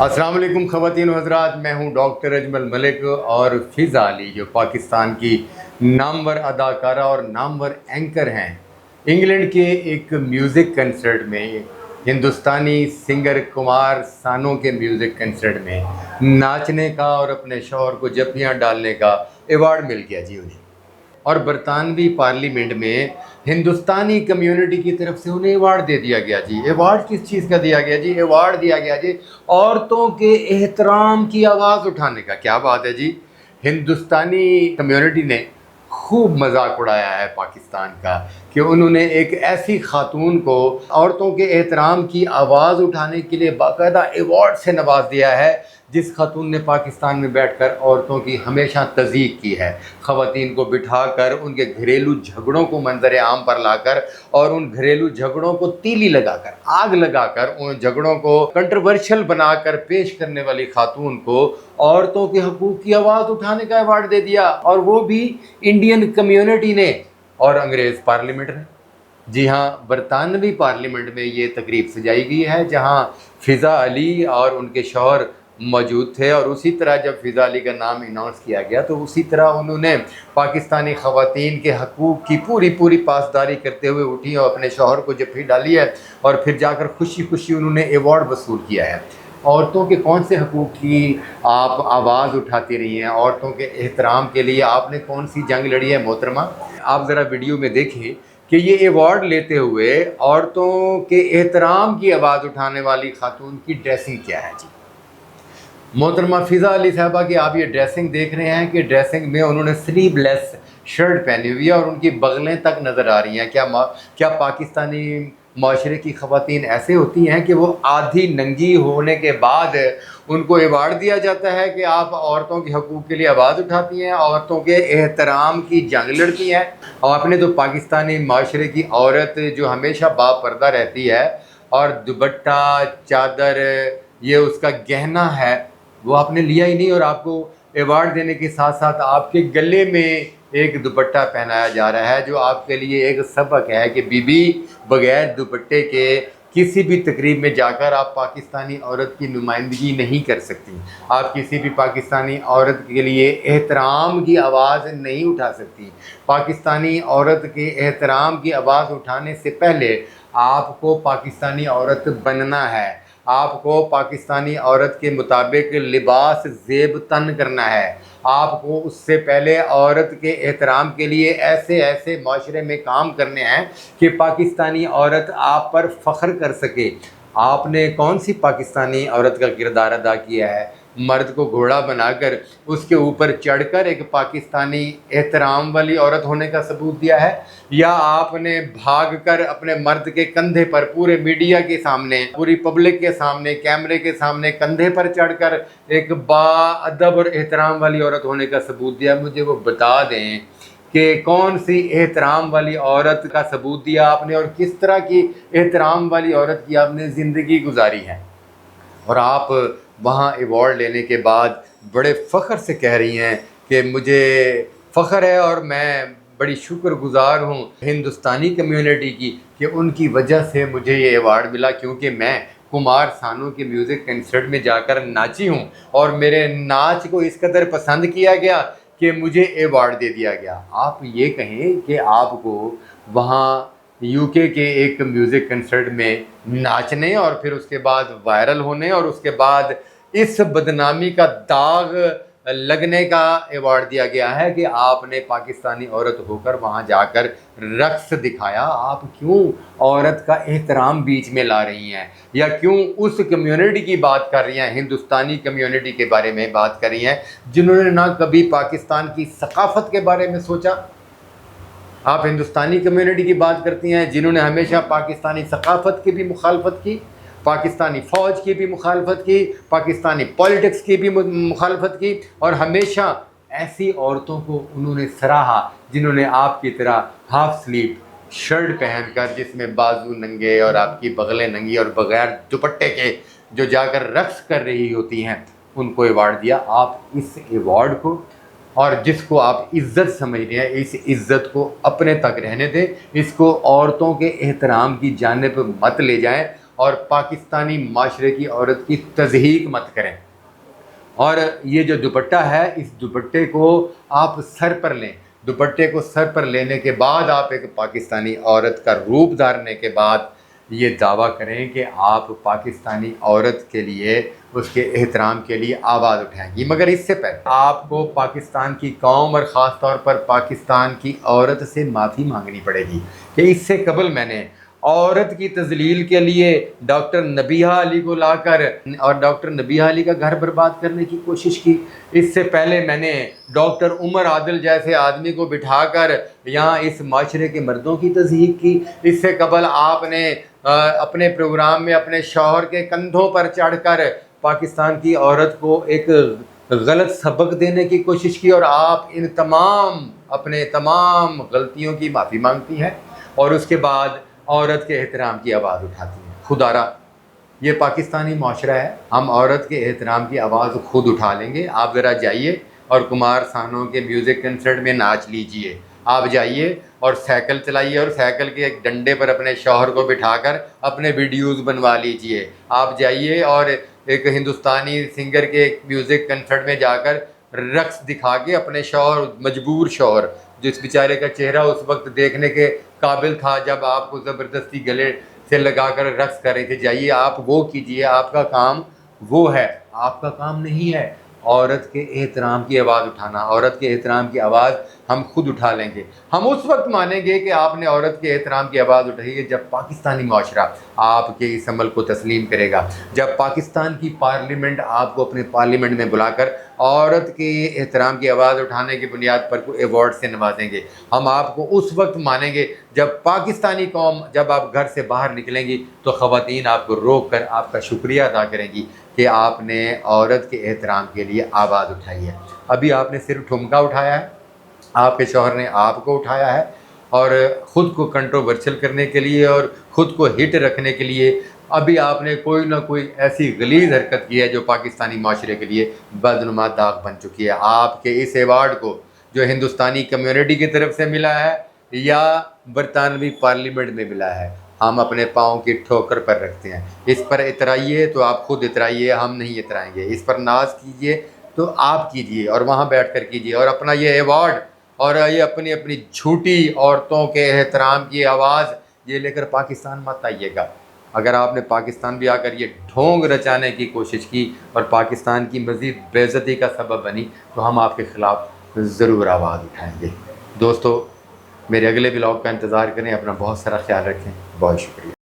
अस्सलाम वालेकुम ख़वातीन व हज़रात, मैं हूं डॉक्टर अजमल मलिक और फ़िज़ा अली जो पाकिस्तान की नामवर अदाकारा और नामवर एंकर हैं। इंग्लैंड के एक म्यूज़िक कंसर्ट में हिंदुस्तानी सिंगर कुमार सानू के म्यूज़िक कंसर्ट में नाचने का और अपने शौहर को जफ्फियाँ डालने का एवार्ड मिल गया जी उन्हें। और बरतानवी पार्लियामेंट में हिंदुस्तानी कम्युनिटी की तरफ से उन्हें अवार्ड दे दिया गया जी। अवार्ड किस चीज़ का दिया गया जी? अवार्ड दिया गया जी औरतों के एहतराम की आवाज़ उठाने का। क्या बात है जी। हिंदुस्तानी कम्युनिटी ने खूब मजाक उड़ाया है पाकिस्तान का कि उन्होंने एक ऐसी खातून को औरतों के एहतराम की आवाज़ उठाने के लिए बाकायदा अवार्ड से नवाज दिया है, जिस खातून ने पाकिस्तान में बैठकर औरतों की हमेशा तज़ीक की है। ख़वातीन को बिठाकर उनके घरेलू झगड़ों को मंजर आम पर लाकर और उन घरेलू झगड़ों को तीली लगाकर, आग लगाकर, उन झगड़ों को कंट्रोवर्शियल बनाकर पेश करने वाली खातून को औरतों के हकूक़ की आवाज़ उठाने का अवार्ड दे दिया, और वो भी इंडियन कम्युनिटी ने और अंग्रेज़ पार्लियामेंट ने। जी हाँ, बरतानवी पार्लियामेंट में ये तकरीब सजाई गई है जहाँ फ़िज़ा अली और उनके शौहर मौजूद थे। और उसी तरह जब फ़िज़ा अली का नाम अनाउंस किया गया तो उसी तरह उन्होंने पाकिस्तानी ख़वातीन के हकूक़ की पूरी पासदारी करते हुए उठी और अपने शौहर को जफ्फी डाली है, और फिर जाकर खुशी खुशी उन्होंने अवार्ड वसूल किया है। औरतों के कौन से हकूक़ की आप आवाज़ उठाती रही हैं? औरतों के एहतराम के लिए आपने कौन सी जंग लड़ी है मोहतरमा? आप ज़रा वीडियो में देखें कि ये अवार्ड लेते हुए औरतों के एहतराम की आवाज़ उठाने वाली खातून की ड्रेसिंग क्या है जी। मोहतरमा फ़िज़ा अली साहबा की आप ये ड्रेसिंग देख रहे हैं कि ड्रेसिंग में उन्होंने स्लीवलेस शर्ट पहनी हुई है और उनकी बगलें तक नज़र आ रही हैं। क्या पाकिस्तानी माशरे की ख़वातीन ऐसे होती हैं कि वो आधी नंगी होने के बाद उनको अवार्ड दिया जाता है कि आप औरतों के हकूक़ के लिए आवाज़ उठाती हैं, औरतों के एहतराम की जंग लड़ती हैं? और आपने तो पाकिस्तानी माशरे की औरत जो हमेशा बापर्दा रहती है और दुपट्टा, चादर, ये उसका गहना है, वो आपने लिया ही नहीं, और आपको अवार्ड देने के साथ साथ आपके गले में एक दुपट्टा पहनाया जा रहा है जो आपके लिए एक सबक है कि बीबी बगैर दुपट्टे के किसी भी तकरीब में जाकर आप पाकिस्तानी औरत की नुमाइंदगी नहीं कर सकती। आप किसी भी पाकिस्तानी औरत के लिए एहतराम की आवाज़ नहीं उठा सकती। पाकिस्तानी औरत के एहतराम की आवाज़ उठाने से पहले आपको पाकिस्तानी औरत बनना है। आपको पाकिस्तानी औरत के मुताबिक लिबास ज़ेब तन करना है। आपको उससे पहले औरत के एहतराम के लिए ऐसे ऐसे माशरे में काम करने हैं कि पाकिस्तानी औरत आप पर फ़ख्र कर सके। आपने कौन सी पाकिस्तानी औरत का किरदार अदा किया है? मर्द को घोड़ा बनाकर उसके ऊपर चढ़कर एक पाकिस्तानी एहतराम वाली औरत होने का सबूत दिया है, या आपने भागकर अपने मर्द के कंधे पर पूरे मीडिया के सामने, पूरी पब्लिक के सामने, कैमरे के सामने कंधे पर चढ़कर एक बाअदब और एहतराम वाली औरत होने का सबूत दिया? मुझे वो बता दें कि कौन सी एहतराम वाली औरत का सबूत दिया आपने और किस तरह की एहतराम वाली औरत की आपने ज़िंदगी गुजारी है। और आप वहाँ अवार्ड लेने के बाद बड़े फ़ख्र से कह रही हैं कि मुझे फ़ख्र है और मैं बड़ी शुक्रगुज़ार हूँ हिंदुस्तानी कम्युनिटी की कि उनकी वजह से मुझे ये अवार्ड मिला, क्योंकि मैं कुमार सानू के म्यूज़िक कंसर्ट में जाकर नाची हूँ और मेरे नाच को इस कदर पसंद किया गया कि मुझे अवार्ड दे दिया गया। आप ये कहें कि आपको वहाँ यूके के एक म्यूज़िक कंसर्ट में नाचने और फिर उसके बाद वायरल होने और उसके बाद इस बदनामी का दाग लगने का अवार्ड दिया गया है कि आपने पाकिस्तानी औरत होकर वहां जाकर रक्स दिखाया। आप क्यों औरत का एहतराम बीच में ला रही हैं, या क्यों उस कम्युनिटी की बात कर रही हैं, हिंदुस्तानी कम्युनिटी के बारे में बात कर रही हैं जिन्होंने ना कभी पाकिस्तान की सकाफ़त के बारे में सोचा? आप हिंदुस्तानी कम्युनिटी की बात करती हैं जिन्होंने हमेशा पाकिस्तानी सकाफ़त की भी मुखालफत की, पाकिस्तानी फ़ौज की भी मुखालफत की, पाकिस्तानी पॉलिटिक्स की भी मुखालफत की, और हमेशा ऐसी औरतों को उन्होंने सराहा जिन्होंने आपकी तरह हाफ स्लीव शर्ट पहनकर, जिसमें बाजू नंगे और आपकी बगलें नंगी और बग़ैर दुपट्टे के जो जाकर रक्स कर रही होती हैं, उनको अवार्ड दिया। आप इस अवार्ड को और जिसको आप इज़्ज़त समझ रहे हैं, इस इज़्ज़त को अपने तक रहने दें। इसको औरतों के एहतराम की जानिब मत ले जाएं اور پاکستانی معاشرے کی عورت کی تضحیک مت کریں۔ اور یہ جو دوپٹہ ہے، اس دوپٹے کو آپ سر پر لیں، دوپٹے کو سر پر لینے کے بعد آپ ایک پاکستانی عورت کا روپ دھارنے کے بعد یہ دعویٰ کریں کہ آپ پاکستانی عورت کے لیے، اس کے احترام کے لیے آواز اٹھائیں گی۔ مگر اس سے پہلے آپ کو پاکستان کی قوم اور خاص طور پر پاکستان کی عورت سے معافی مانگنی پڑے گی کہ اس سے قبل میں نے عورت کی تذلیل کے لیے ڈاکٹر نبیہہ علی کو لا کر اور ڈاکٹر نبیہہ علی کا گھر برباد کرنے کی کوشش کی۔ اس سے پہلے میں نے ڈاکٹر عمر عادل جیسے آدمی کو بٹھا کر یہاں اس معاشرے کے مردوں کی تضحیک کی۔ اس سے قبل آپ نے اپنے پروگرام میں اپنے شوہر کے کندھوں پر چڑھ کر پاکستان کی عورت کو ایک غلط سبق دینے کی کوشش کی، اور آپ ان اپنے تمام غلطیوں کی معافی مانگتی ہیں اور اس کے بعد عورت کے احترام کی آواز اٹھاتی ہیں۔ خدا را یہ پاکستانی معاشرہ ہے، ہم عورت کے احترام کی آواز خود اٹھا لیں گے۔ آپ ذرا جائیے اور کمار سانو کے میوزک کنسرٹ میں ناچ لیجئے، آپ جائیے اور سائیکل چلائیے اور سائیکل کے ایک ڈنڈے پر اپنے شوہر کو بٹھا کر اپنے ویڈیوز بنوا لیجئے، آپ جائیے اور ایک ہندوستانی سنگر کے میوزک کنسرٹ میں جا کر رقص دکھا کے اپنے شوہر، مجبور شوہر جس بیچارے کا چہرہ اس وقت دیکھنے کے قابل تھا جب آپ کو زبردستی گلے سے لگا کر رقص کر رہے تھے، جائیے آپ وہ کیجئے، آپ کا کام وہ ہے، آپ کا کام نہیں ہے عورت کے احترام کی آواز اٹھانا۔ عورت کے احترام کی آواز ہم خود اٹھا لیں گے، ہم اس وقت مانیں گے کہ آپ نے عورت کے احترام کی آواز اٹھائی ہے جب پاکستانی معاشرہ آپ کے اس عمل کو تسلیم کرے گا، جب پاکستان کی پارلیمنٹ آپ کو اپنے پارلیمنٹ میں بلا کر عورت کے احترام کی آواز اٹھانے کی بنیاد پر کوئی ایوارڈ سے نوازیں گے۔ ہم آپ کو اس وقت مانیں گے جب پاکستانی قوم، جب آپ گھر سے باہر نکلیں گی تو خواتین آپ کو روک کر آپ کا شکریہ ادا کریں گی کہ آپ نے عورت کے احترام کے لیے آواز اٹھائی ہے۔ ابھی آپ نے صرف ٹھمکا اٹھایا ہے، آپ کے شوہر نے آپ کو اٹھایا ہے، اور خود کو کنٹروورشل کرنے کے لیے اور خود کو ہٹ رکھنے کے لیے ابھی آپ نے کوئی نہ کوئی ایسی غلیظ حرکت کی ہے جو پاکستانی معاشرے کے لیے بدنما داغ بن چکی ہے۔ آپ کے اس ایوارڈ کو جو ہندوستانی کمیونٹی کی طرف سے ملا ہے یا برطانوی پارلیمنٹ میں ملا ہے، ہم اپنے پاؤں کی ٹھوکر پر رکھتے ہیں۔ اس پر اترائیے تو آپ خود اترائیے، ہم نہیں اترائیں گے۔ اس پر ناز کیجئے تو آپ کیجئے اور وہاں بیٹھ کر کیجئے، اور اپنا یہ ایوارڈ اور یہ اپنی جھوٹی عورتوں کے احترام کی آواز یہ لے کر پاکستان مت آئیے گا۔ اگر آپ نے پاکستان بھی آ کر یہ ڈھونگ رچانے کی کوشش کی اور پاکستان کی مزید بے عزتی کا سبب بنی تو ہم آپ کے خلاف ضرور آواز اٹھائیں گے۔ دوستو، میرے اگلے بلاگ کا انتظار کریں، اپنا بہت سارا خیال رکھیں، بہت شکریہ۔